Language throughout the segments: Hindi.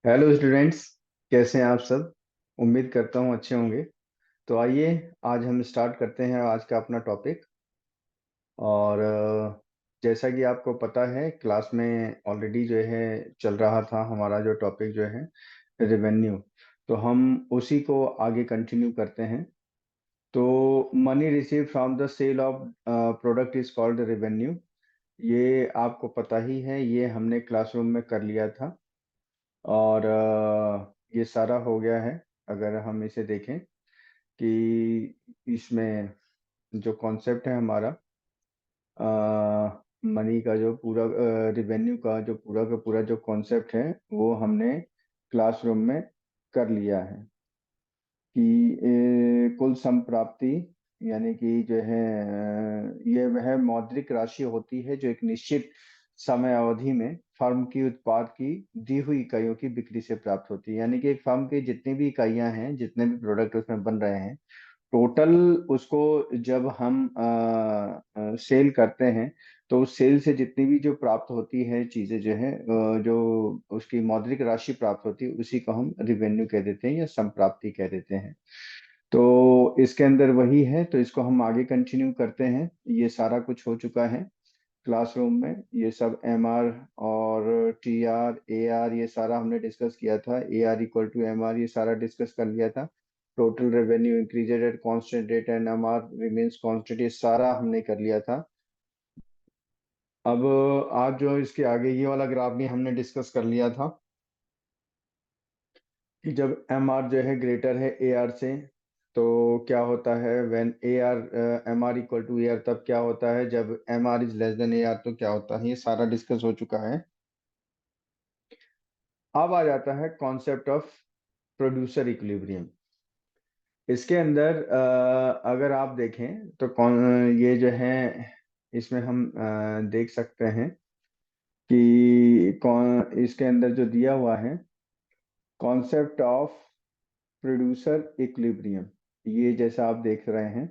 Hello students. कैसे हैं आप सब? उम्मीद करता हूँ अच्छे होंगे। तो आइए, आज हम स्टार्ट करते हैं आज का अपना टॉपिक। और जैसा कि आपको पता है, क्लास में ऑलरेडी जो है चल रहा था हमारा जो टॉपिक जो है रेवेन्यू। तो हम उसी को आगे कंटिन्यू करते हैं। तो money receive from the sale of product is called revenue. ये आपको पता ही है, ये हमने क्लासरूम में कर लिया था। और ये सारा हो गया है। अगर हम इसे देखें कि इसमें जो कॉन्सेप्ट है हमारा, मनी का जो पूरा रिवेन्यू का जो पूरा का पूरा जो कॉन्सेप्ट है वो हमने क्लासरूम में कर लिया है कि कुल संप्राप्ति, यानी कि जो है ये वह मौद्रिक राशि होती है जो एक निश्चित समय अवधि में फर्म की उत्पाद की दी हुई इकाइयों की बिक्री से प्राप्त होती है। यानी कि एक फर्म की जितनी भी इकाइयां हैं, जितने भी प्रोडक्ट उसमें बन रहे हैं, टोटल उसको जब हम सेल करते हैं, तो उस सेल से जितनी भी जो प्राप्त होती है चीजें जो है, जो उसकी मौद्रिक राशि प्राप्त होती है, उसी को हम रिवेन्यू कह देते हैं या संप्राप्ति कह देते हैं। तो इसके अंदर वही है, तो इसको हम आगे कंटिन्यू करते हैं। ये सारा कुछ हो चुका है क्लासरूम में। ये सब एम आर और टी आर ए आर ये सारा हमने डिस्कस किया था। A R equal to M R ये सारा डिस्कस कर लिया था। Total revenue increased at constant rate and M R remains constant, ये सारा हमने कर लिया था। अब आज जो इसके आगे ये वाला ग्राफ भी हमने डिस्कस कर लिया था कि जब एम आर जो है ग्रेटर है ए आर से, तो क्या होता है when A R M R equal to A R, तब क्या होता है जब M R is less than A R, तो क्या होता है। ये सारा डिस्कस हो चुका है। अब आ जाता है कॉन्सेप्ट ऑफ प्रोड्यूसर इक्विलिब्रियम। इसके अंदर अगर आप देखें तो कौन ये जो है, इसमें हम देख सकते हैं कि कौन इसके अंदर जो दिया हुआ है कॉन्सेप्ट ऑफ प्रोड्यूसर इक्विलिब्रियम, ये जैसा आप देख रहे हैं,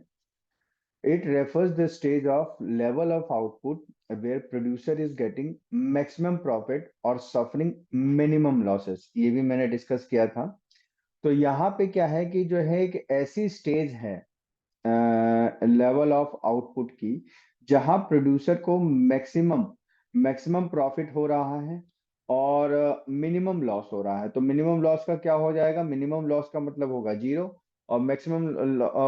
it refers the stage of level of output where producer is getting maximum profit और suffering minimum losses। ये भी मैंने डिस्कस किया था। तो यहाँ पे क्या है कि जो है एक ऐसी स्टेज है लेवल ऑफ आउटपुट की, जहां प्रोड्यूसर को मैक्सिमम मैक्सिमम प्रॉफिट हो रहा है और मिनिमम लॉस हो रहा है। तो मिनिमम लॉस का क्या हो जाएगा? मिनिमम लॉस का मतलब होगा जीरो, और मैक्सिमम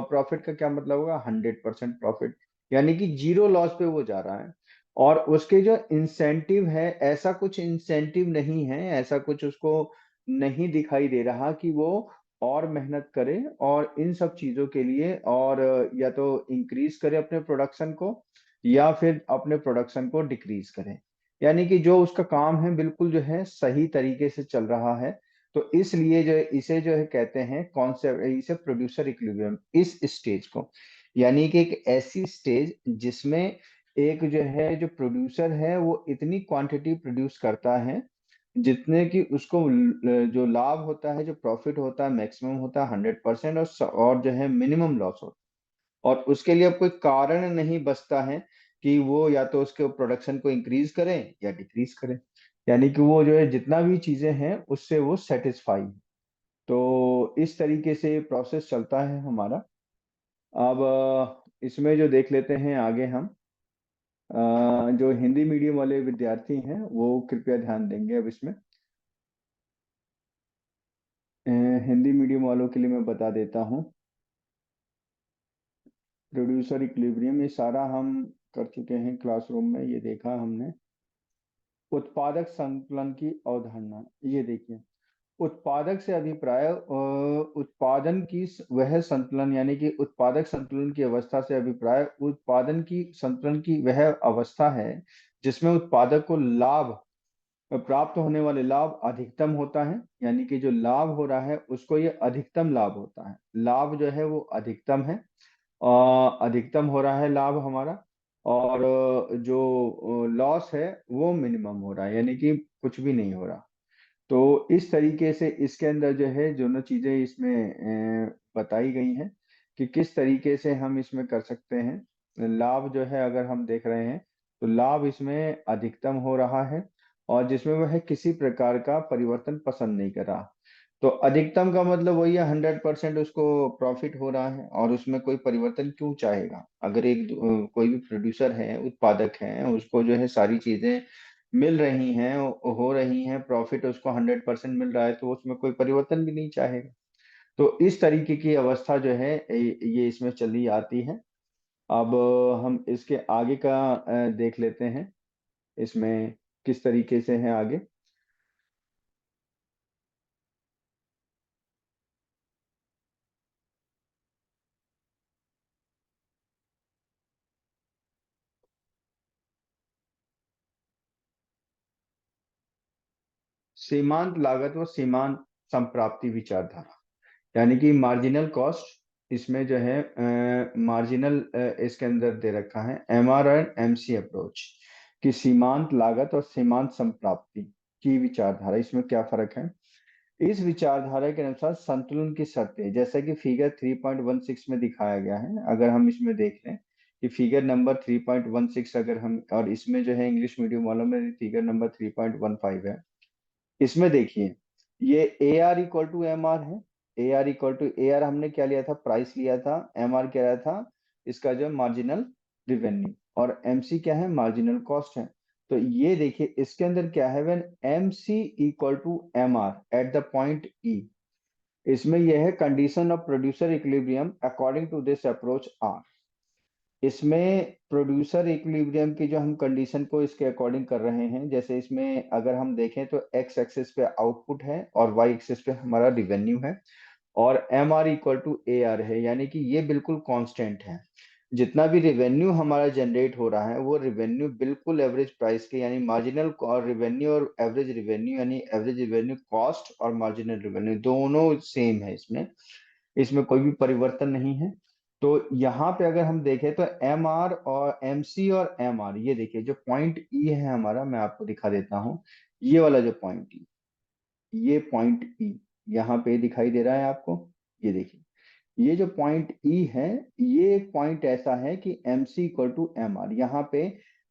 प्रॉफिट का क्या मतलब होगा? 100% प्रॉफिट। यानी कि जीरो लॉस पे वो जा रहा है। और उसके जो इंसेंटिव है, ऐसा कुछ इंसेंटिव नहीं है, ऐसा कुछ उसको नहीं दिखाई दे रहा कि वो और मेहनत करे और इन सब चीजों के लिए, और या तो इंक्रीज करे अपने प्रोडक्शन को, या फिर अपने प्रोडक्शन को डिक्रीज करे। यानी कि जो उसका काम है बिल्कुल जो है सही तरीके से चल रहा है। तो इसलिए जो है इसे जो है कहते हैं कॉन्सेप्ट, इसे प्रोड्यूसर इक्विलिब्रियम, इस स्टेज को। यानी कि एक ऐसी स्टेज जिसमें एक जो है जो प्रोड्यूसर है वो इतनी क्वांटिटी प्रोड्यूस करता है जितने कि उसको जो लाभ होता है, जो प्रॉफिट होता है, मैक्सिमम होता है 100%, और जो है मिनिमम लॉस होता है। और उसके लिए अब कोई कारण नहीं बचता है कि वो या तो उसके प्रोडक्शन को इंक्रीज करें या डिक्रीज करें। यानी कि वो जो है जितना भी चीजें हैं उससे वो सेटिस्फाई है। तो इस तरीके से प्रोसेस चलता है हमारा। अब इसमें जो देख लेते हैं आगे हम, जो हिंदी मीडियम वाले विद्यार्थी हैं वो कृपया ध्यान देंगे अब इसमें। अ, हिंदी मीडियम वालों के लिए मैं बता देता हूँ। प्रोड्यूसर इक्विलिब्रियम ये सारा हम कर चुके हैं क्लासरूम में, ये देखा हमने। उत्पादक संतुलन की अवधारणा, ये देखिए। उत्पादक से अभिप्राय उत्पादन की वह संतुलन, यानी कि उत्पादक संतुलन की अवस्था से अभिप्राय उत्पादन की संतुलन की वह अवस्था है जिसमें उत्पादक को लाभ, प्राप्त होने वाले लाभ अधिकतम होता है। यानी कि जो लाभ हो रहा है उसको ये अधिकतम लाभ होता है। लाभ जो है वो अधिकतम है, अधिकतम हो रहा है लाभ हमारा। और जो लॉस है वो मिनिमम हो रहा है, यानी कि कुछ भी नहीं हो रहा। तो इस तरीके से इसके अंदर जो है दोनों चीजें इसमें बताई गई हैं कि किस तरीके से हम इसमें कर सकते हैं। लाभ जो है अगर हम देख रहे हैं तो लाभ इसमें अधिकतम हो रहा है, और जिसमें वह किसी प्रकार का परिवर्तन पसंद नहीं कर रहा। तो अधिकतम का मतलब वही है, 100% उसको प्रॉफिट हो रहा है और उसमें कोई परिवर्तन क्यों चाहेगा। अगर कोई भी प्रोड्यूसर है, उत्पादक है, उसको जो है सारी चीजें मिल रही हैं, हो रही हैं, प्रॉफिट उसको 100% मिल रहा है, तो उसमें कोई परिवर्तन भी नहीं चाहेगा। तो इस तरीके की अवस्था जो है ये इसमें चली आती है। अब हम इसके आगे का देख लेते हैं, इसमें किस तरीके से है आगे। सीमांत लागत व सीमांत संप्राप्ति विचारधारा, यानी कि मार्जिनल कॉस्ट, इसमें जो है मार्जिनल इसके अंदर दे रखा है एमआर एंड एमसी अप्रोच कि सीमांत लागत और सीमांत संप्राप्ति की विचारधारा, इसमें क्या फर्क है। इस विचारधारा के अनुसार संतुलन की शर्तें, जैसा कि फिगर 3.16 में दिखाया गया है, अगर हम इसमें देख लें कि फिगर नंबर 3.16, अगर हम, और इसमें जो है इंग्लिश मीडियम वालों में फिगर नंबर 3.15 है। इसमें देखिए, ये A R equal to M R है। ए आर हमने क्या लिया था, प्राइस लिया था। एम आर क्या रहा था, इसका जो मार्जिनल रिवेन्यू। और एम सी क्या है, मार्जिनल कॉस्ट है। तो ये देखिए इसके अंदर क्या है, when M C equal to M R at the point E, इसमें यह है condition of producer equilibrium according to this approach R. इसमें प्रोड्यूसर इक्विलिब्रियम की जो हम कंडीशन को इसके अकॉर्डिंग कर रहे हैं, जैसे इसमें अगर हम देखें तो एक्स एक्सिस पे आउटपुट है और वाई एक्सिस पे हमारा रिवेन्यू है, और M R equal to A R है, यानी कि ये बिल्कुल कांस्टेंट है। जितना भी रिवेन्यू हमारा जनरेट हो रहा है वो रिवेन्यू बिल्कुल एवरेज प्राइस के, यानी मार्जिनल रिवेन्यू और एवरेज रिवेन्यू, यानी एवरेज रिवेन्यू कॉस्ट और मार्जिनल रिवेन्यू दोनों सेम है इसमें, इसमें कोई भी परिवर्तन नहीं है। तो यहाँ पे अगर हम देखें तो एम आर और एम सी और एम आर, ये देखिए जो पॉइंट ई है हमारा, मैं आपको दिखा देता हूँ। ये वाला जो पॉइंट ई, ये पॉइंट ई यहाँ पे दिखाई दे रहा है आपको। ये देखिए, ये जो पॉइंट ई है, ये एक पॉइंट ऐसा है कि M C equal to M R, यहाँ पे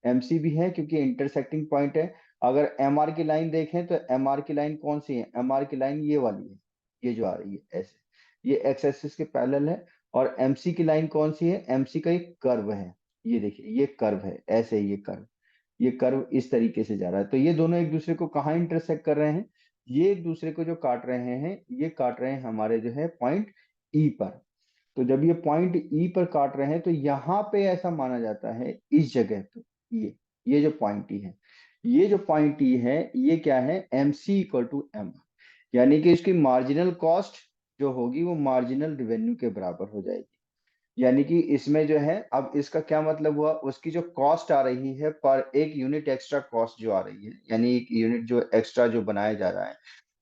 एम सी भी है क्योंकि इंटरसेक्टिंग पॉइंट है। अगर एम आर की लाइन देखें तो एम आर की लाइन कौन सी है, एम आर की लाइन ये वाली है, ये जो आ रही है ऐसे, ये एक्स एक्सिस के पैरेलल है। और एम सी की लाइन कौन सी है, एम सी का एक कर्व है, ये देखिए ये कर्व है ऐसे, ये कर्व इस तरीके से जा रहा है। तो ये दोनों एक दूसरे को कहाँ इंटरसेक्ट कर रहे हैं, ये एक दूसरे को जो काट रहे हैं, ये काट रहे हैं हमारे जो है पॉइंट ई पर। तो जब ये पॉइंट ई पर काट रहे हैं तो यहाँ पे ऐसा माना जाता है इस जगह पे, ये जो पॉइंट ई है, ये जो पॉइंट ई है, ये क्या है, M C equal to M, यानी कि इसकी मार्जिनल कॉस्ट जो होगी वो मार्जिनल रिवेन्यू के बराबर हो जाएगी। यानी कि इसमें जो है, अब इसका क्या मतलब हुआ, उसकी जो कॉस्ट आ रही है पर एक यूनिट एक्स्ट्रा कॉस्ट जो आ रही है, यानी एक यूनिट जो एक्स्ट्रा जो बनाया जा रहा है,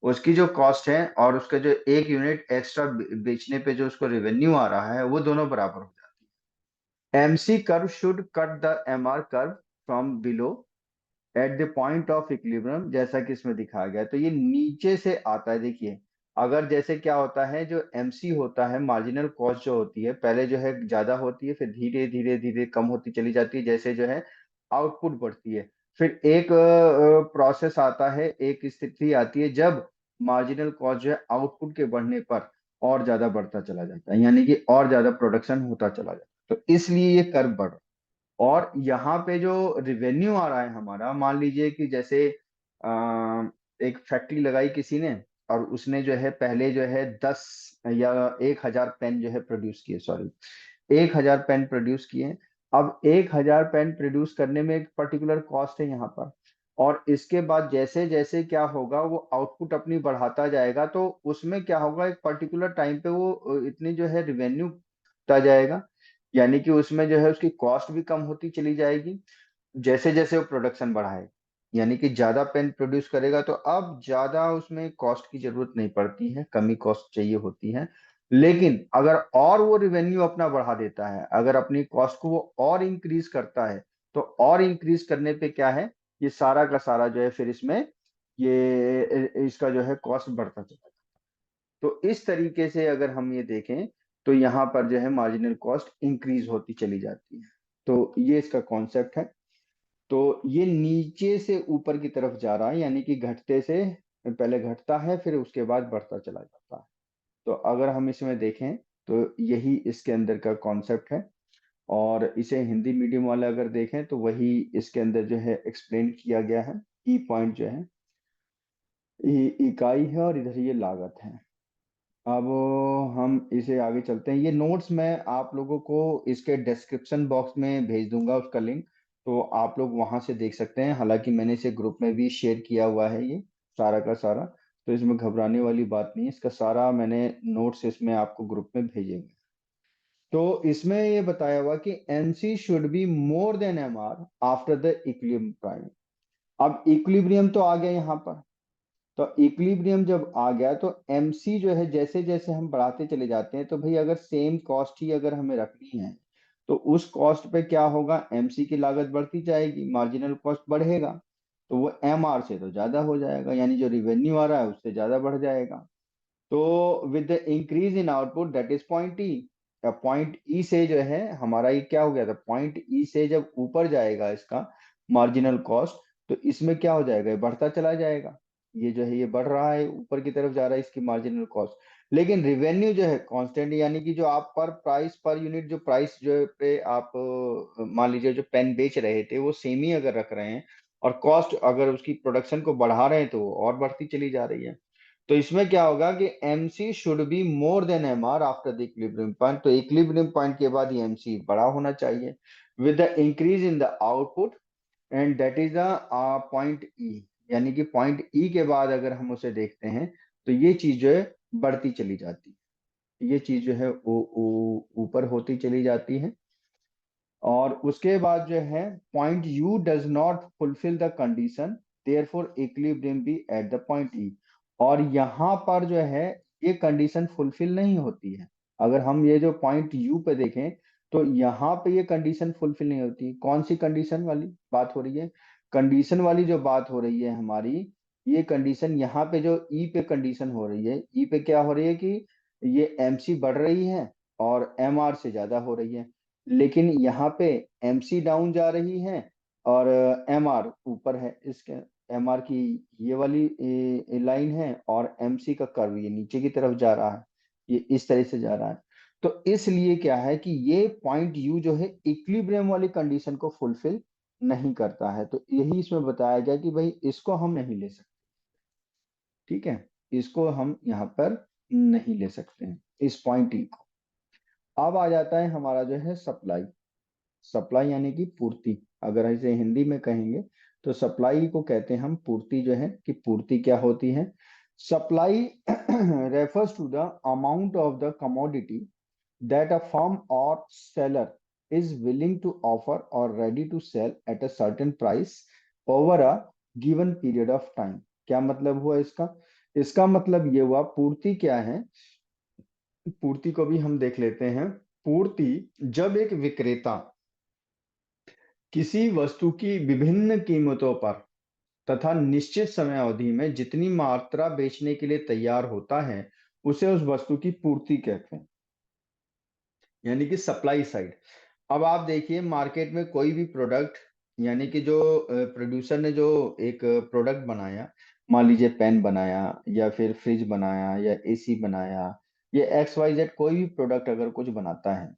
उसकी जो कॉस्ट है और उसका जो एक यूनिट एक्स्ट्रा बेचने पे जो उसको रेवेन्यू आ रहा है, वो दोनों बराबर हो जाती है। MC curve should cut the M R curve from below at the point of equilibrium, जैसा कि इसमें दिखाया गया है। तो ये नीचे से आता है, देखिए अगर जैसे क्या होता है, जो एमसी होता है, मार्जिनल कॉस्ट जो होती है, पहले जो है ज्यादा होती है, फिर धीरे धीरे धीरे कम होती चली जाती है, जैसे जो है आउटपुट बढ़ती है। फिर एक प्रोसेस आता है, एक स्थिति आती है जब मार्जिनल कॉस्ट जो है आउटपुट के बढ़ने पर और ज्यादा बढ़ता चला जाता है, यानी कि और ज्यादा प्रोडक्शन होता चला जाता है, तो इसलिए ये कर्व बढ़ रहा है। और यहाँ पे जो रिवेन्यू आ रहा है हमारा, मान लीजिए कि जैसे एक फैक्ट्री लगाई किसी ने, और उसने जो है पहले जो है 10 या 1,000 पेन जो है प्रोड्यूस किए, सॉरी 1,000 पेन प्रोड्यूस किए। अब 1,000 पेन प्रोड्यूस करने में एक पर्टिकुलर कॉस्ट है यहाँ पर, और इसके बाद जैसे जैसे क्या होगा, वो आउटपुट अपनी बढ़ाता जाएगा, तो उसमें क्या होगा, एक पर्टिकुलर टाइम पे वो इतनी जो है रिवेन्यू आ जाएगा, यानी कि उसमें जो है उसकी कॉस्ट भी कम होती चली जाएगी जैसे जैसे वो प्रोडक्शन बढ़ाए। यानी कि ज्यादा पेन प्रोड्यूस करेगा तो अब ज्यादा उसमें कॉस्ट की जरूरत नहीं पड़ती है, कमी कॉस्ट चाहिए होती है। लेकिन अगर और वो रिवेन्यू अपना बढ़ा देता है, अगर अपनी कॉस्ट को वो और इंक्रीज करता है, तो और इंक्रीज करने पे क्या है, ये सारा का सारा जो है फिर इसमें ये इसका जो है कॉस्ट बढ़ता चला। तो इस तरीके से अगर हम ये देखें तो यहाँ पर जो है मार्जिनल कॉस्ट इंक्रीज होती चली जाती है। तो ये इसका कॉन्सेप्ट है। तो ये नीचे से ऊपर की तरफ जा रहा है, यानी कि घटते से पहले घटता है फिर उसके बाद बढ़ता चला जाता है। तो अगर हम इसमें देखें तो यही इसके अंदर का कॉन्सेप्ट है, और इसे हिंदी मीडियम वाले अगर देखें तो वही इसके अंदर जो है एक्सप्लेन किया गया है। ई पॉइंट जो है इकाई है, और इधर ये लागत है। अब हम इसे आगे चलते हैं। ये नोट्स मैं आप लोगों को इसके डिस्क्रिप्शन बॉक्स में भेज दूंगा उसका लिंक, तो आप लोग वहां से देख सकते हैं। हालांकि मैंने इसे ग्रुप में भी शेयर किया हुआ है ये सारा का सारा, तो इसमें घबराने वाली बात नहीं है। इसका सारा मैंने नोट्स इसमें आपको ग्रुप में भेजेंगे। तो इसमें ये बताया हुआ कि NC should be more than MR after the equilibrium point. अब इक्विलिब्रियम तो आ गया यहाँ पर, तो इक्विलिब्रियम जब आ गया तो एमसी जो है जैसे जैसे हम बढ़ाते चले जाते हैं, तो भाई अगर सेम कॉस्ट ही अगर हमें रखनी है तो उस कॉस्ट पे क्या होगा, एमसी की लागत बढ़ती जाएगी, मार्जिनल कॉस्ट बढ़ेगा, तो वो एमआर से तो ज्यादा हो जाएगा, यानी जो रिवेन्यू आ रहा है उससे ज्यादा बढ़ जाएगा। तो with the increase in output that is point E, point ई से जो है हमारा ये क्या हो गया था, पॉइंट ई से जब ऊपर जाएगा इसका मार्जिनल कॉस्ट, तो इसमें क्या हो जाएगा, ये बढ़ता चला जाएगा। ये जो है ये बढ़ रहा है, ऊपर की तरफ जा रहा है इसकी मार्जिनल कॉस्ट। लेकिन रिवेन्यू जो है कांस्टेंट, यानी कि जो आप पर प्राइस पर यूनिट जो प्राइस जो पे आप मान लीजिए जो पेन बेच रहे थे वो सेम ही अगर रख रहे हैं, और कॉस्ट अगर उसकी प्रोडक्शन को बढ़ा रहे हैं तो वो और बढ़ती चली जा रही है। तो इसमें क्या होगा कि MC should be more than MR after the equilibrium point, तो इक्विलिब्रियम पॉइंट के बाद ये MC बड़ा होना चाहिए with the increase in the output, and that is the point ई, यानी कि पॉइंट ई के बाद अगर हम उसे देखते हैं तो ये चीज जो है बढ़ती चली जाती है, ये चीज जो है वो ऊपर होती चली जाती है। और उसके बाद जो है point U does not fulfil the condition, therefore equilibrium be at the point E. और यहाँ पर जो है ये कंडीशन फुलफिल नहीं होती है। अगर हम ये जो पॉइंट यू पे देखें तो यहाँ पे ये कंडीशन फुलफिल नहीं होती। कौन सी कंडीशन वाली बात हो रही है, कंडीशन वाली जो बात हो रही है हमारी, ये कंडीशन यहाँ पे जो ई पे कंडीशन हो रही है, ई पे क्या हो रही है कि ये एमसी बढ़ रही है और एमआर से ज्यादा हो रही है। लेकिन यहाँ पे एमसी डाउन जा रही है और एमआर ऊपर है। इसके एमआर की ये वाली लाइन है और एमसी का कर्व ये नीचे की तरफ जा रहा है, ये इस तरह से जा रहा है। तो इसलिए क्या है कि ये पॉइंट यू जो है इक्विलिब्रियम वाली कंडीशन को फुलफिल नहीं करता है। तो यही इसमें बताया गया कि भाई इसको हम नहीं ले सकते, ठीक है, इसको हम यहाँ पर नहीं ले सकते हैं इस पॉइंट ई को। अब आ जाता है हमारा जो है सप्लाई। सप्लाई यानी कि पूर्ति, अगर इसे हिंदी में कहेंगे तो सप्लाई को कहते हैं हम पूर्ति जो है, कि पूर्ति क्या होती है। Supply refers to the amount of the commodity that a firm और seller is willing to offer और ready to sell at a certain price over a given period of time. क्या मतलब हुआ इसका, इसका मतलब ये हुआ पूर्ति क्या है। पूर्ति को भी हम देख लेते हैं। पूर्ति, जब एक विक्रेता किसी वस्तु की विभिन्न कीमतों पर तथा निश्चित समय अवधि में जितनी मात्रा बेचने के लिए तैयार होता है उसे उस वस्तु की पूर्ति कहते हैं, यानी कि सप्लाई साइड। अब आप देखिए मार्केट में कोई भी प्रोडक्ट, यानी कि जो प्रोड्यूसर ने जो एक प्रोडक्ट बनाया, मान लीजिए पेन बनाया या फिर फ्रिज बनाया या एसी बनाया, ये XYZ कोई भी प्रोडक्ट अगर कुछ बनाता है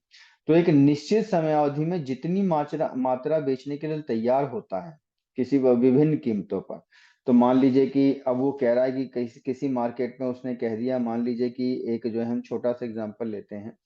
तो एक निश्चित समय अवधि में जितनी मात्रा मात्रा बेचने के लिए तैयार होता है किसी विभिन्न कीमतों पर। तो मान लीजिए कि अब वो कह रहा है कि किसी किसी मार्केट में उसने कह दिया, मान लीजिए कि एक जो है हम छोटा सा एग्जांपल लेते हैं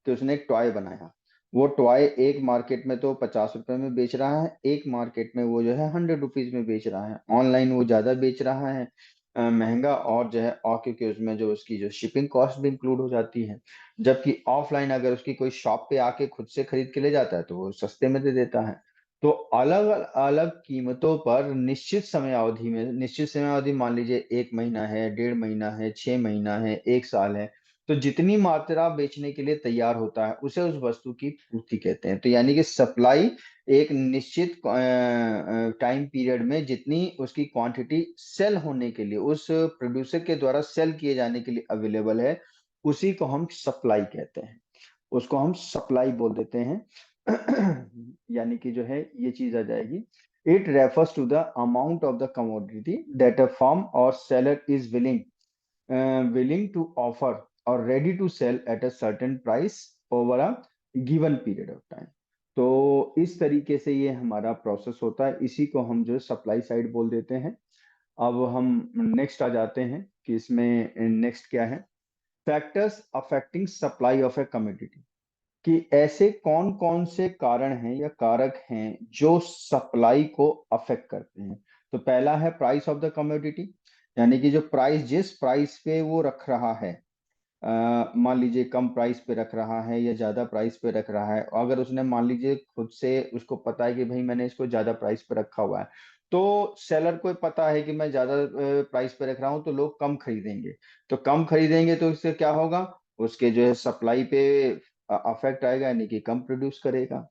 कि उसने एक टॉय बनाया। वो टॉय एक मार्केट में तो 50 रुपए में बेच रहा है, एक मार्केट में वो जो है 100 रुपीज में बेच रहा है। ऑनलाइन वो ज्यादा बेच रहा है महंगा, और जो है और क्योंकि उसमें जो उसकी जो शिपिंग कॉस्ट भी इंक्लूड हो जाती है। जबकि ऑफलाइन अगर उसकी कोई शॉप पे आके खुद से खरीद के ले जाता है तो वो सस्ते में दे देता है। तो अलग अलग कीमतों पर निश्चित समय अवधि में, निश्चित समय अवधि मान लीजिए 1 महीना है, 1.5 महीना है, 6 महीना है, 1 साल है, तो जितनी मात्रा बेचने के लिए तैयार होता है उसे उस वस्तु की पूर्ति कहते हैं। तो यानी कि सप्लाई एक निश्चित टाइम पीरियड में जितनी उसकी क्वांटिटी सेल होने के लिए, उस प्रोड्यूसर के द्वारा सेल किए जाने के लिए अवेलेबल है, उसी को हम सप्लाई कहते हैं, उसको हम सप्लाई बोल देते हैं। यानी कि जो है ये चीज आ जाएगी। It refers to the amount of the commodity that a firm or seller is willing to offer or ready to sell at a certain price over a given period of time. तो इस तरीके से ये हमारा प्रोसेस होता है, इसी को हम जो सप्लाई साइड बोल देते हैं। अब हम नेक्स्ट आ जाते हैं कि इसमें नेक्स्ट क्या है, factors affecting supply of A commodity, कि ऐसे कौन कौन से कारण हैं या कारक हैं जो सप्लाई को अफेक्ट करते हैं। तो पहला है प्राइस ऑफ द कमोडिटी, यानी कि जो प्राइस, जिस प्राइस पे वो रख रहा है, मान लीजिए कम प्राइस पे रख रहा है या ज्यादा प्राइस पे रख रहा है, अगर उसने मान लीजिए खुद से उसको पता है कि भाई मैंने इसको ज्यादा प्राइस पे रखा हुआ है, तो सेलर को पता है कि मैं ज्यादा प्राइस पे रख रहा हूं तो लोग कम खरीदेंगे, तो कम खरीदेंगे तो इससे क्या होगा, उसके जो है सप्लाई पे अफेक्ट आएगा, यानी कि कम प्रोड्यूस करेगा।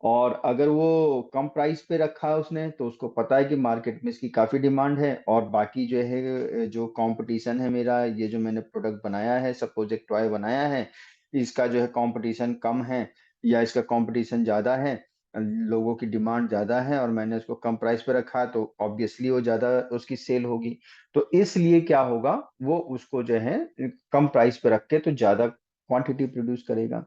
और अगर वो कम प्राइस पे रखा है उसने, तो उसको पता है कि मार्केट में इसकी काफी डिमांड है, और बाकी जो है जो कंपटीशन है मेरा, ये जो मैंने प्रोडक्ट बनाया है, सपोज एक टॉय बनाया है, इसका जो है कंपटीशन कम है या इसका कंपटीशन ज्यादा है, लोगों की डिमांड ज्यादा है, और मैंने उसको कम प्राइस पे रखा है, तो ऑब्वियसली वो ज्यादा उसकी सेल होगी। तो इसलिए क्या होगा, वो उसको जो है कम प्राइस पे रख के तो ज्यादा क्वांटिटी प्रोड्यूस करेगा।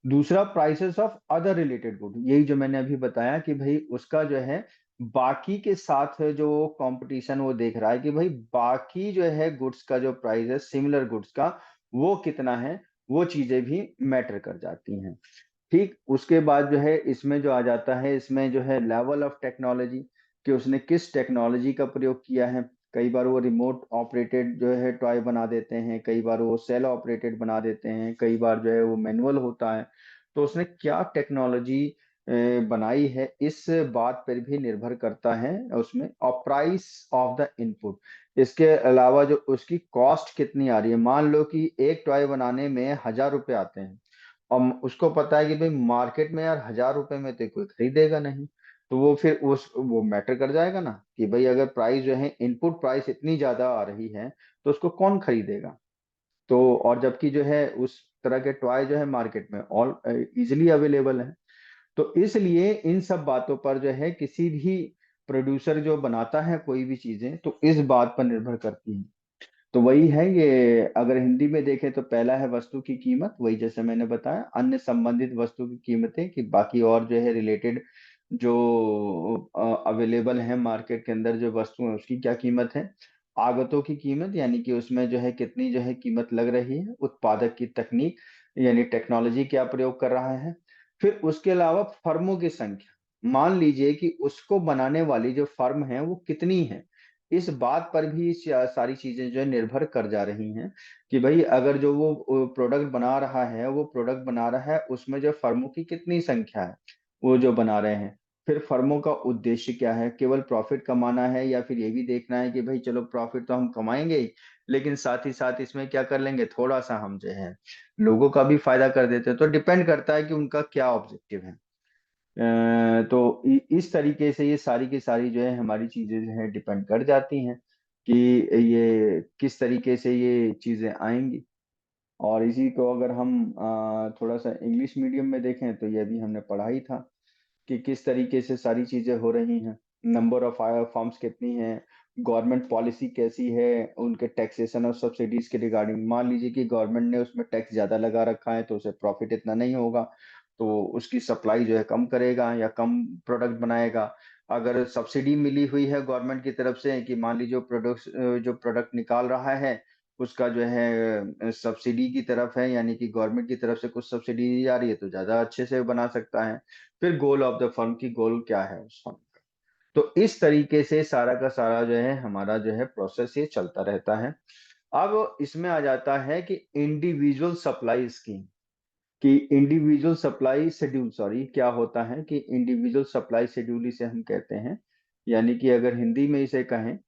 दूसरा, prices of other related good, यही जो मैंने अभी बताया कि भाई उसका जो है बाकी के साथ जो कंपटीशन वो देख रहा है कि भाई बाकी जो है गुड्स का जो प्राइस है सिमिलर गुड्स का, वो कितना है, वो चीजें भी मैटर कर जाती हैं। ठीक, उसके बाद जो है इसमें जो आ जाता है, इसमें जो है लेवल ऑफ टेक्नोलॉजी, कि उसने किस टेक्नोलॉजी का प्रयोग किया है। कई बार वो रिमोट ऑपरेटेड जो है टॉय बना देते हैं, कई बार वो सेल ऑपरेटेड बना देते हैं, कई बार जो है वो मैनुअल होता है। तो उसने क्या टेक्नोलॉजी बनाई है, इस बात पर भी निर्भर करता है उसमें। और प्राइस ऑफ द इनपुट, इसके अलावा जो उसकी कॉस्ट कितनी आ रही है, मान लो कि एक टॉय बनाने में 1,000 रुपए आते हैं, और उसको पता है कि भाई मार्केट में यार 1,000 रुपए में तो कोई खरीदेगा नहीं, तो वो फिर उस वो मैटर कर जाएगा ना, कि भाई अगर प्राइस जो है इनपुट प्राइस इतनी ज्यादा आ रही है तो उसको कौन खरीदेगा। तो और जबकि जो है उस तरह के टॉय जो है मार्केट में ऑल इजिली अवेलेबल है। तो इसलिए इन सब बातों पर जो है किसी भी प्रोड्यूसर जो बनाता है कोई भी चीजें, तो इस बात पर निर्भर करती है। तो वही है ये, अगर हिंदी में देखें तो पहला है वस्तु की कीमत, वही जैसे मैंने बताया, अन्य संबंधित वस्तु की कीमतें, कि बाकी और जो है रिलेटेड जो अवेलेबल है मार्केट के अंदर जो वस्तु है उसकी क्या कीमत है। आगतों की कीमत, यानी कि उसमें जो है कितनी जो है कीमत लग रही है। उत्पादक की तकनीक, यानी टेक्नोलॉजी क्या प्रयोग कर रहा है। फिर उसके अलावा फर्मों की संख्या, मान लीजिए कि उसको बनाने वाली जो फर्म है वो कितनी है, इस बात पर भी सारी चीजें जो है निर्भर कर जा रही हैं, कि भाई अगर जो वो प्रोडक्ट बना रहा है, वो प्रोडक्ट बना रहा है उसमें जो फर्मों की कितनी संख्या है वो जो बना रहे हैं। फिर फर्मों का उद्देश्य क्या है, केवल प्रॉफिट कमाना है, या फिर ये भी देखना है कि भाई चलो प्रॉफिट तो हम कमाएंगे ही, लेकिन साथ ही साथ इसमें क्या कर लेंगे, थोड़ा सा हम जो है लोगों का भी फायदा कर देते हैं। तो डिपेंड करता है कि उनका क्या ऑब्जेक्टिव है। तो इस तरीके से ये सारी की सारी जो है हमारी चीजें जो है डिपेंड कर जाती हैं कि ये किस तरीके से ये चीजें आएंगी। और इसी को अगर हम थोड़ा सा इंग्लिश मीडियम में देखें तो ये भी हमने पढ़ा ही था कि किस तरीके से सारी चीजें हो रही हैं। नंबर ऑफ फॉर्म्स कितनी हैं, गवर्नमेंट पॉलिसी कैसी है, उनके टैक्सेशन और सब्सिडीज के रिगार्डिंग। मान लीजिए कि गवर्नमेंट ने उसमें टैक्स ज्यादा लगा रखा है तो उसे प्रॉफिट इतना नहीं होगा, तो उसकी सप्लाई जो है कम करेगा या कम प्रोडक्ट बनाएगा। अगर सब्सिडी मिली हुई है गवर्नमेंट की तरफ से, कि मान लीजिए जो प्रोडक्ट निकाल रहा है उसका जो है सब्सिडी की तरफ है, यानी कि गवर्नमेंट की तरफ से कुछ सब्सिडी दी जा रही है, तो ज्यादा अच्छे से बना सकता है। फिर गोल ऑफ द फर्म, की गोल क्या है उस फर्म का। तो इस तरीके से सारा का सारा जो है हमारा जो है प्रोसेस ये चलता रहता है। अब इसमें आ जाता है कि इंडिविजुअल सप्लाई स्कीम, कि इंडिविजुअल सप्लाई शेड्यूल, सॉरी क्या होता है कि इंडिविजुअल सप्लाई शेड्यूल इसे हम कहते हैं। यानी कि अगर हिंदी में इसे कहें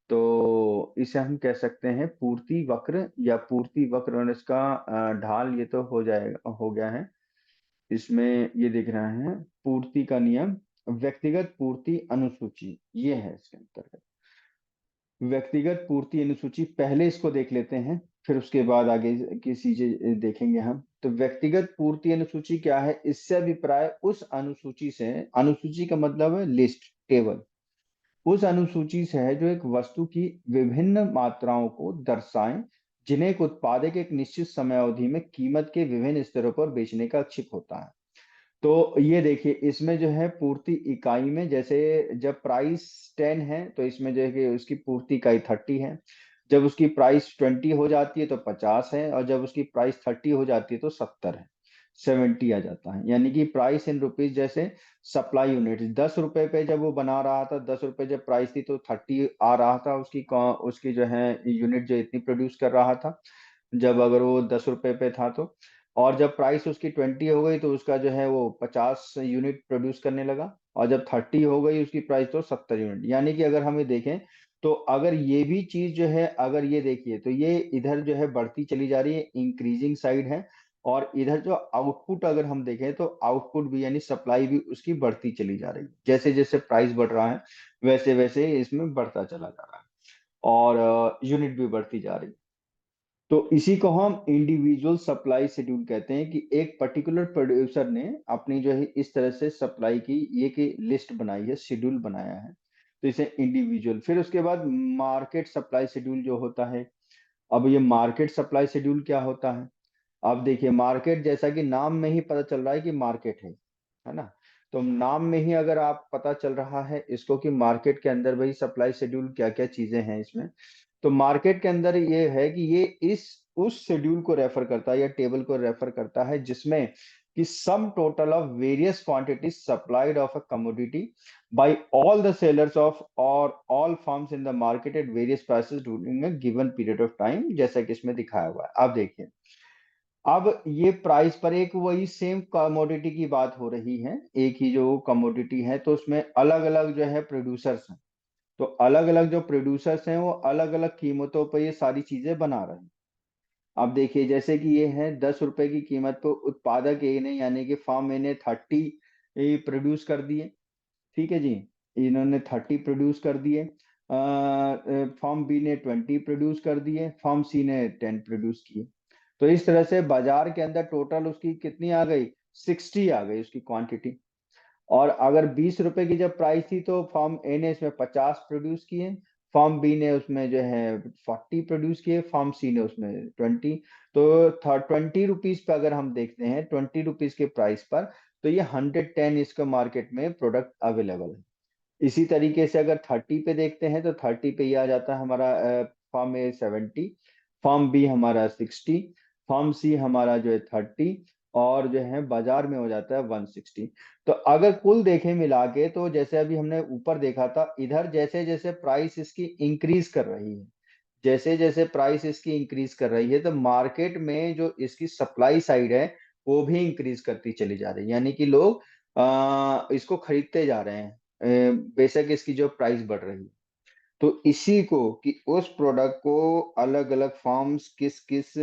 तो इसे हम कह सकते हैं पूर्ति वक्र, या पूर्ति वक्र, और इसका ढाल ये तो हो जाएगा, हो गया है इसमें, ये दिख रहा है पूर्ति का नियम, व्यक्तिगत पूर्ति अनुसूची, ये है इसके अंतर्गत। व्यक्तिगत पूर्ति अनुसूची, पहले इसको देख लेते हैं, फिर उसके बाद आगे की चीजें देखेंगे हम। तो व्यक्तिगत पूर्ति अनुसूची क्या है, इससे अभिप्राय उस अनुसूची से, अनुसूची का मतलब है लिस्ट, टेबल, उस अनुसूची से है जो एक वस्तु की विभिन्न मात्राओं को दर्शाएं जिन्हें एक उत्पादक एक निश्चित समय अवधि में कीमत के विभिन्न स्तरों पर बेचने का इच्छुक होता है। तो ये देखिए इसमें जो है पूर्ति इकाई में, जैसे जब प्राइस 10 है तो इसमें जो है कि उसकी पूर्ति इकाई 30 है। जब उसकी प्राइस 20 हो जाती है तो 50 है, और जब उसकी प्राइस 30 हो जाती है तो 70 है, 70 आ जाता है। यानी कि प्राइस इन रुपीज, जैसे सप्लाई यूनिट 10 रुपए पे जब वो बना रहा था, 10 रुपए जब प्राइस थी तो 30 आ रहा था उसकी उसकी जो है यूनिट जो इतनी प्रोड्यूस कर रहा था, जब अगर वो 10 रुपए पे था तो। और जब प्राइस उसकी 20 हो गई तो उसका जो है वो 50 यूनिट प्रोड्यूस करने लगा, और जब 30 हो गई उसकी प्राइस तो 70 यूनिट। यानी कि अगर हमें देखें तो अगर ये भी चीज जो है, अगर ये देखिए तो ये इधर जो है बढ़ती चली जा रही है, इंक्रीजिंग साइड है। और इधर जो आउटपुट अगर हम देखें तो आउटपुट भी यानी सप्लाई भी उसकी बढ़ती चली जा रही है, जैसे जैसे प्राइस बढ़ रहा है वैसे वैसे इसमें बढ़ता चला जा रहा है, और यूनिट भी बढ़ती जा रही है। तो इसी को हम इंडिविजुअल सप्लाई शेड्यूल कहते हैं, कि एक पर्टिकुलर प्रोड्यूसर ने अपनी जो है इस तरह से सप्लाई की ये की लिस्ट बनाई है, शेड्यूल बनाया है, तो इसे इंडिविजुअल। फिर उसके बाद मार्केट सप्लाई शेड्यूल जो होता है। अब ये मार्केट सप्लाई शेड्यूल क्या होता है? अब देखिए मार्केट, जैसा कि नाम में ही पता चल रहा है कि मार्केट है ना। तो नाम में ही अगर आप पता चल रहा है इसको कि मार्केट के अंदर भाई सप्लाई शेड्यूल क्या क्या चीजें हैं इसमें। तो मार्केट के अंदर ये है कि ये इस उस शेड्यूल को रेफर करता है या टेबल को रेफर करता है जिसमें कि sum total of various quantities supplied of a commodity by all the sellers of और all firms in the market at various prices during a given period of time, जैसा कि इसमें दिखाया हुआ है। आप देखिए अब ये प्राइस पर एक वही सेम कमोडिटी की बात हो रही है, एक ही जो कमोडिटी है, तो उसमें अलग अलग जो है प्रोड्यूसर्स हैं। तो अलग अलग जो प्रोड्यूसर्स हैं वो अलग अलग कीमतों पर ये सारी चीजें बना रहे हैं। अब देखिए जैसे कि ये है 10 रुपए की कीमत पे उत्पादक ए ने यानी कि फर्म ए ने 30 प्रोड्यूस कर दिए। ठीक है जी, इन्होंने 30 प्रोड्यूस कर दिए। फर्म बी ने 20 प्रोड्यूस कर दिए, फर्म सी ने 10 प्रोड्यूस किए। तो इस तरह से बाजार के अंदर टोटल उसकी कितनी आ गई, 60 आ गई उसकी क्वांटिटी। और अगर 20 रुपए की जब प्राइस थी तो फॉर्म ए ने इसमें 50 प्रोड्यूस किए, फॉर्म बी ने उसमें जो है 40 प्रोड्यूस किए, फॉर्म सी ने उसमें 20। तो 20 रुपीज पे अगर हम देखते हैं 20 रुपीज के प्राइस पर, तो ये 110 इसका मार्केट में प्रोडक्ट अवेलेबल है। इसी तरीके से अगर 30 पे देखते हैं तो 30 पे ये आ जाता है हमारा फॉर्म ए 70, फॉर्म बी हमारा 60, फॉर्म सी हमारा जो है 30, और जो है बाजार में हो जाता है 160। तो अगर कुल देखें मिला के, तो जैसे अभी हमने ऊपर देखा था, इधर जैसे जैसे प्राइस इसकी इंक्रीज कर रही है, जैसे जैसे प्राइस इसकी इंक्रीज कर रही है, तो मार्केट में जो इसकी सप्लाई साइड है वो भी इंक्रीज करती चली जा रही है, यानी कि लोग इसको खरीदते जा रहे हैं, बेशक इसकी जो प्राइस बढ़ रही है। तो इसी को कि उस प्रोडक्ट को अलग अलग फर्म्स किस किस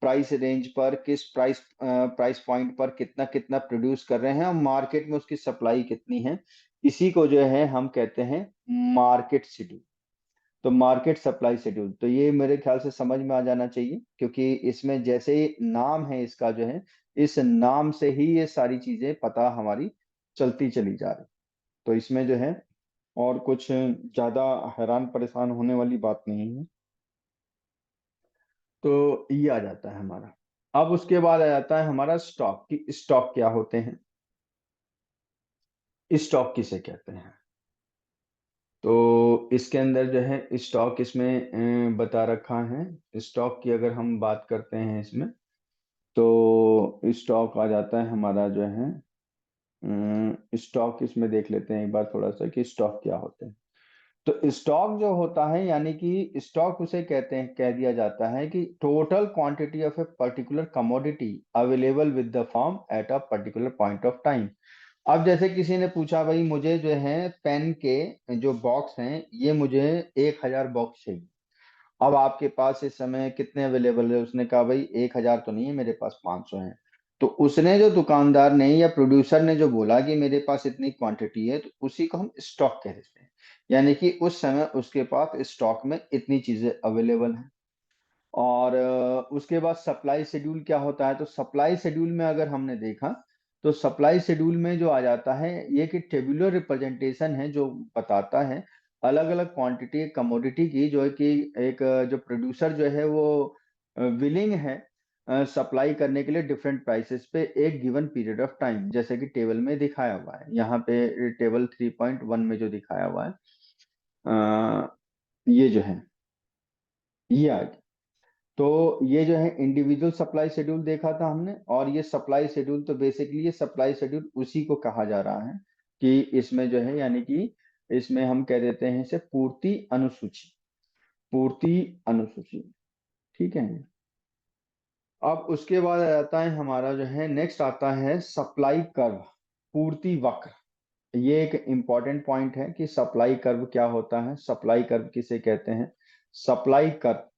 प्राइस रेंज पर, किस प्राइस पॉइंट पर कितना कितना प्रोड्यूस कर रहे हैं और मार्केट में उसकी सप्लाई कितनी है, इसी को जो है हम कहते हैं मार्केट शेड्यूल। तो मार्केट सप्लाई शेड्यूल, तो ये मेरे ख्याल से समझ में आ जाना चाहिए, क्योंकि इसमें जैसे ही नाम है इसका जो है, इस नाम से ही ये सारी चीजें पता हमारी चलती चली जा रही। तो इसमें जो है और कुछ ज्यादा हैरान परेशान होने वाली बात नहीं है। तो ये आ जाता है हमारा। अब उसके बाद आ जाता है हमारा स्टॉक, कि स्टॉक क्या होते हैं, स्टॉक किसे कहते हैं। तो इसके अंदर जो है स्टॉक इसमें बता रखा है। स्टॉक की अगर हम बात करते हैं इसमें, तो स्टॉक आ जाता है हमारा जो है, स्टॉक इसमें देख लेते हैं एक बार थोड़ा सा कि स्टॉक क्या होते हैं। तो स्टॉक जो होता है, यानी कि स्टॉक उसे कहते हैं, कह दिया जाता है कि total quantity of a particular commodity available with the firm at a particular point of time. अब जैसे किसी ने पूछा भाई मुझे जो है पेन के जो बॉक्स हैं ये मुझे 1000 बॉक्स चाहिए। अब आपके पास इस समय कितने अवेलेबल है, उसने कहा भाई 1000 तो नहीं है, मेरे पास 500 है। तो उसने जो दुकानदार ने या प्रोड्यूसर ने जो बोला कि मेरे पास इतनी क्वांटिटी है, तो उसी को हम स्टॉक कह देते हैं। यानी कि उस समय उसके पास स्टॉक में इतनी चीजें अवेलेबल हैं। और उसके बाद सप्लाई शेड्यूल क्या होता है, तो सप्लाई शेड्यूल में अगर हमने देखा, तो सप्लाई शेड्यूल में जो आ जाता है ये कि टेबुलर रिप्रेजेंटेशन है जो बताता है अलग अलग क्वांटिटी कमोडिटी की, जो कि एक जो प्रोड्यूसर जो है वो विलिंग है सप्लाई करने के लिए डिफरेंट प्राइसेस पे एक गिवन पीरियड ऑफ टाइम, जैसे कि टेबल में दिखाया हुआ है, यहाँ पे टेबल 3.1 में जो दिखाया हुआ है, ये जो है ये आ गया। तो ये जो है इंडिविजुअल सप्लाई शेड्यूल देखा था हमने, और ये सप्लाई शेड्यूल, तो बेसिकली ये सप्लाई शेड्यूल उसी को कहा जा रहा है कि इसमें जो है, यानी कि इसमें हम कह देते हैं इसे पूर्ति अनुसूची, पूर्ति अनुसूची। ठीक है। अब उसके बाद आ जाता है हमारा जो है, नेक्स्ट आता है सप्लाई कर्व, पूर्ति वक्र। ये एक इंपॉर्टेंट पॉइंट है कि सप्लाई कर्व क्या होता है, सप्लाई कर्व किसे कहते हैं। सप्लाई कर्व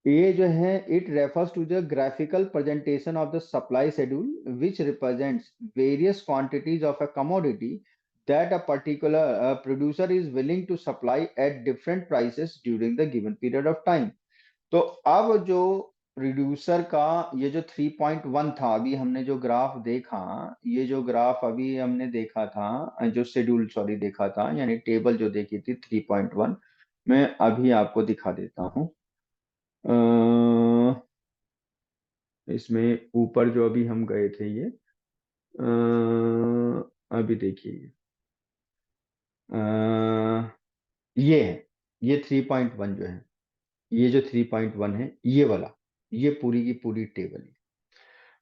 ये जो है, it refers to the graphical presentation of the supply schedule which represents various quantities of a commodity that a particular producer is willing to supply at different prices during the given period of time। तो अब जो प्रोड्यूसर का ये जो 3.1 था, अभी हमने जो ग्राफ देखा, ये जो ग्राफ अभी हमने देखा था, जो शेड्यूल सॉरी देखा था, यानी टेबल जो देखी थी 3.1, मैं अभी आपको दिखा देता हूँ। इसमें ऊपर जो अभी हम गए थे, ये अभी देखिए, ये है, ये 3.1 जो है, ये जो 3.1 है, ये वाला, ये पूरी की पूरी टेबल है।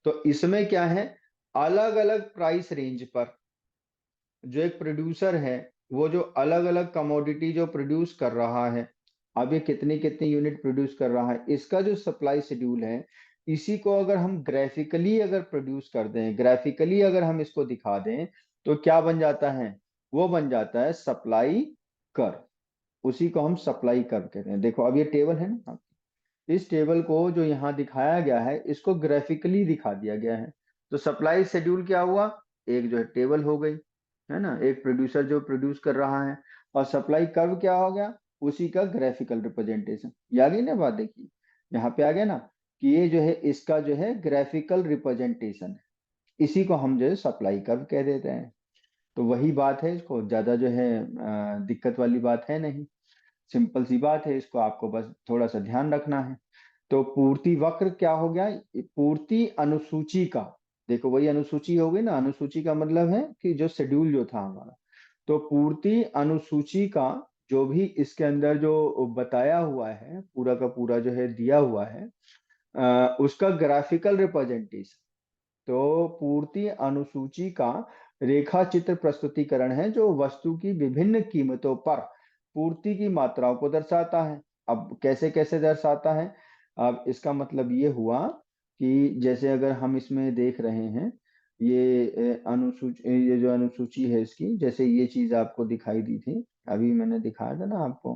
तो इसमें क्या है, अलग अलग प्राइस रेंज पर जो एक प्रोड्यूसर है, वो जो अलग अलग कमोडिटी जो प्रोड्यूस कर रहा है, अब ये कितनी कितनी यूनिट प्रोड्यूस कर रहा है, इसका जो सप्लाई शेड्यूल है, इसी को अगर हम ग्राफिकली अगर प्रोड्यूस कर दें, ग्राफिकली अगर हम इसको दिखा दें, तो क्या बन जाता है, वो बन जाता है सप्लाई कर्व। उसी को हम सप्लाई कर्व कहते हैं। देखो अब ये टेबल है ना, इस टेबल को जो यहाँ दिखाया गया है, इसको ग्राफिकली दिखा दिया गया है। तो सप्लाई शेड्यूल क्या हुआ, एक जो है टेबल हो गई, है ना, एक प्रोड्यूसर जो प्रोड्यूस कर रहा है, और सप्लाई कर्व क्या हो गया, उसी का ग्राफिकल रिप्रेजेंटेशन। ये आ गई ना बात, देखिए यहाँ पे आ गया ना, कि ये जो है इसका जो है ग्राफिकल रिप्रेजेंटेशन है, इसी को हम जो है सप्लाई कर्व कह देते हैं। तो वही बात है, इसको ज्यादा जो है दिक्कत वाली बात है नहीं, सिंपल सी बात है, इसको आपको बस थोड़ा सा ध्यान रखना है। तो पूर्ति वक्र क्या हो गया, पूर्ति अनुसूची का, देखो वही अनुसूची हो गई ना, अनुसूची का मतलब है कि जो शेड्यूल जो था हमारा, तो पूर्ति अनुसूची का जो भी इसके अंदर जो बताया हुआ है, पूरा का पूरा जो है दिया हुआ है, उसका ग्राफिकल रिप्रेजेंटेशन, तो पूर्ति अनुसूची का रेखा चित्र प्रस्तुतिकरण है, जो वस्तु की विभिन्न कीमतों पर पूर्ति की मात्राओं को दर्शाता है। अब कैसे कैसे दर्शाता है, अब इसका मतलब ये हुआ कि जैसे अगर हम इसमें देख रहे हैं, ये अनुसूची, ये जो अनुसूची है इसकी, जैसे ये चीज आपको दिखाई दी थी, अभी मैंने दिखाया था ना आपको,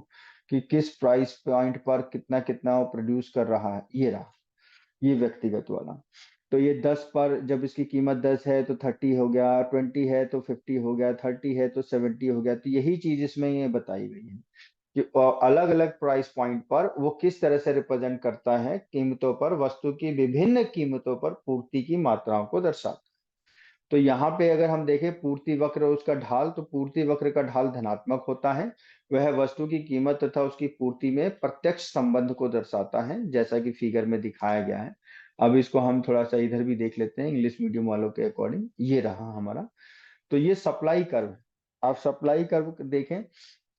कि किस प्राइस पॉइंट पर कितना कितना वो प्रोड्यूस कर रहा है, ये रहा, ये व्यक्तिगत वाला। तो ये 10 पर जब इसकी कीमत 10 है तो 30 हो गया, 20 है तो 50 हो गया, 30 है तो 70 हो गया। तो यही चीज इसमें ये बताई गई है कि अलग अलग प्राइस पॉइंट पर वो किस तरह से रिप्रेजेंट करता है, कीमतों पर, वस्तु की विभिन्न कीमतों पर पूर्ति की मात्राओं को दर्शाता है। तो यहाँ पे अगर हम देखें पूर्ति वक्र उसका ढाल, तो पूर्ति वक्र का ढाल धनात्मक होता है, वह वस्तु की कीमत तथा उसकी पूर्ति में प्रत्यक्ष संबंध को दर्शाता है, जैसा कि फिगर में दिखाया गया है। अब इसको हम थोड़ा सा इधर भी देख लेते हैं, इंग्लिश मीडियम वालों के अकॉर्डिंग ये रहा हमारा। तो ये सप्लाई कर्व है। आप सप्लाई कर्व देखें,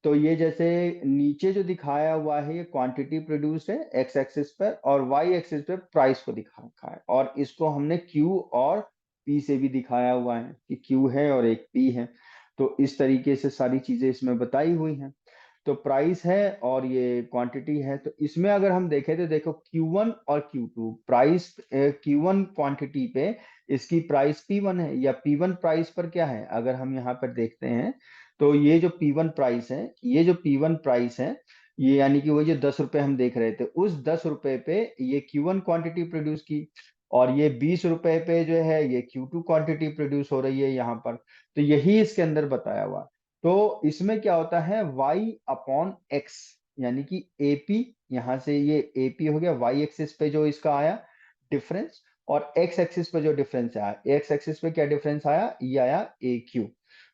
तो ये जैसे नीचे जो दिखाया हुआ है, ये क्वांटिटी प्रोड्यूस है एक्स एक्सिस पर, और वाई एक्सिस पे प्राइस को दिखा रखा है, और इसको हमने क्यू और पी से भी दिखाया हुआ है कि क्यू है और एक पी है। तो इस तरीके से सारी चीजें इसमें बताई हुई हैं। तो प्राइस है और ये क्वांटिटी है। तो इसमें अगर हम देखें तो देखो Q1 और Q2 प्राइस, Q1 क्वांटिटी पे इसकी प्राइस P1 है, या P1 प्राइस पर क्या है, अगर हम यहाँ पर देखते हैं, तो ये जो P1 प्राइस है, ये जो P1 प्राइस है, ये यानी कि वो जो 10 रुपए हम देख रहे थे, उस 10 रुपए पे ये Q1 क्वांटिटी प्रोड्यूस की, और ये 20 रुपए पे जो है ये Q2 क्वांटिटी प्रोड्यूस हो रही है यहाँ पर। तो यही इसके अंदर बताया हुआ। तो इसमें क्या होता है, y अपॉन x, यानी कि AP, यहां से ये AP हो गया, y एक्सिस पे जो इसका आया डिफरेंस, और x एक्सिस पे जो डिफरेंस आया, x एक्सिस पे क्या डिफरेंस आया, ये आया AQ।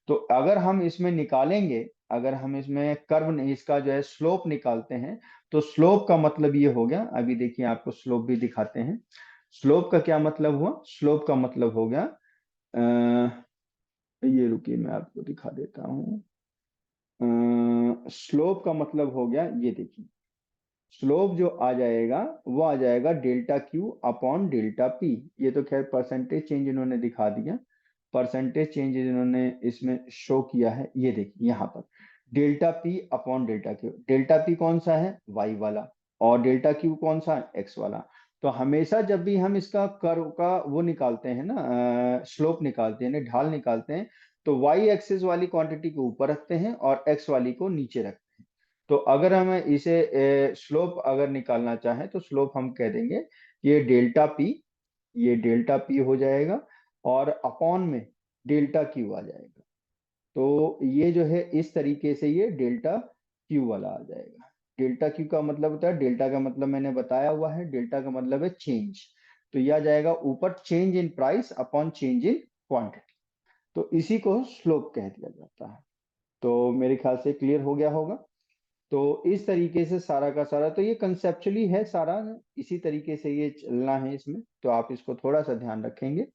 तो अगर हम इसमें निकालेंगे अगर हम इसमें कर्व नहीं, इसका जो है स्लोप निकालते हैं, तो स्लोप का मतलब ये हो गया, अभी देखिए आपको स्लोप भी दिखाते हैं। स्लोप का क्या मतलब हुआ? स्लोप का मतलब हो गया ये रुकिए मैं आपको दिखा देता हूँ। स्लोप का मतलब हो गया, ये देखिए स्लोप जो आ जाएगा वो आ जाएगा delta Q upon delta P. ये तो खैर परसेंटेज चेंज इन्होंने दिखा दिया, परसेंटेज चेंज इन्होंने इसमें शो किया है। ये देखिए यहाँ पर delta P upon delta Q. Delta P कौन सा है? वाई वाला, और डेल्टा क्यू कौन सा है? एक्स वाला। तो हमेशा जब भी हम इसका कर्व का वो निकालते हैं ना, स्लोप निकालते हैं ना, ढाल निकालते हैं, तो वाई एक्सिस वाली क्वांटिटी को ऊपर रखते हैं और एक्स वाली को नीचे रखते हैं। तो अगर हम इसे स्लोप अगर निकालना चाहें तो स्लोप हम कह देंगे ये डेल्टा पी, ये डेल्टा पी हो जाएगा, और अपॉन में डेल्टा क्यू आ जाएगा। तो ये जो है इस तरीके से ये डेल्टा क्यू वाला आ जाएगा। डेल्टा क्यू का मतलब होता है, डेल्टा का मतलब मैंने बताया हुआ है, डेल्टा का मतलब है चेंज। तो यह आ जाएगा ऊपर change in price upon change in quantity. तो इसी को स्लोप कह दिया जाता है। तो मेरे ख्याल से क्लियर हो गया होगा। तो इस तरीके से सारा का सारा, तो ये कंसेप्चुअली है सारा, इसी तरीके से ये चलना है इसमें, तो आप इसको थोड़ा सा ध्यान रखेंगे।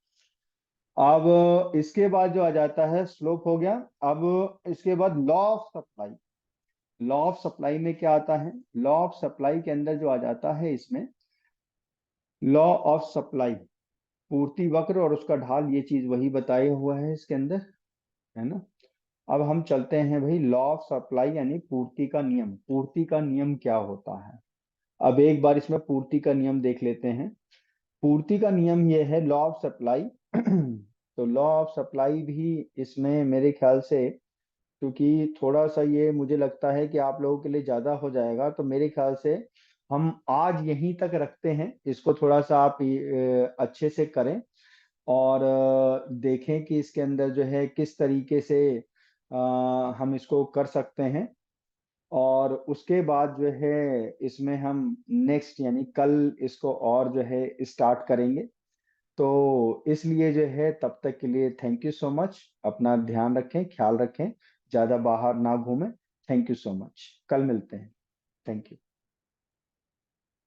अब इसके बाद जो आ जाता है, स्लोप हो गया। अब इसके बाद law of supply. Law of supply में क्या आता है? लॉ ऑफ सप्लाई के अंदर जो आ जाता है इसमें, लॉ ऑफ सप्लाई, पूर्ति वक्र और उसका ढाल, ये चीज वही बताया हुआ है इसके अंदर, है ना। अब हम चलते हैं भाई, लॉ ऑफ सप्लाई यानी पूर्ति का नियम। पूर्ति का नियम क्या होता है? अब एक बार इसमें पूर्ति का नियम देख लेते हैं। पूर्ति का नियम ये है लॉ ऑफ सप्लाई। तो लॉ ऑफ सप्लाई भी इसमें मेरे ख्याल से, क्योंकि थोड़ा सा ये मुझे लगता है कि आप लोगों के लिए ज्यादा हो जाएगा, तो मेरे ख्याल से हम आज यहीं तक रखते हैं इसको। थोड़ा सा आप अच्छे से करें और देखें कि इसके अंदर जो है किस तरीके से हम इसको कर सकते हैं। और उसके बाद जो है इसमें हम नेक्स्ट यानी कल इसको और जो है स्टार्ट करेंगे। तो इसलिए जो है तब तक के लिए थैंक यू सो मच। अपना ध्यान रखें, ख्याल रखें, ज्यादा बाहर ना घूमें। थैंक यू सो मच, कल मिलते हैं। Thank you.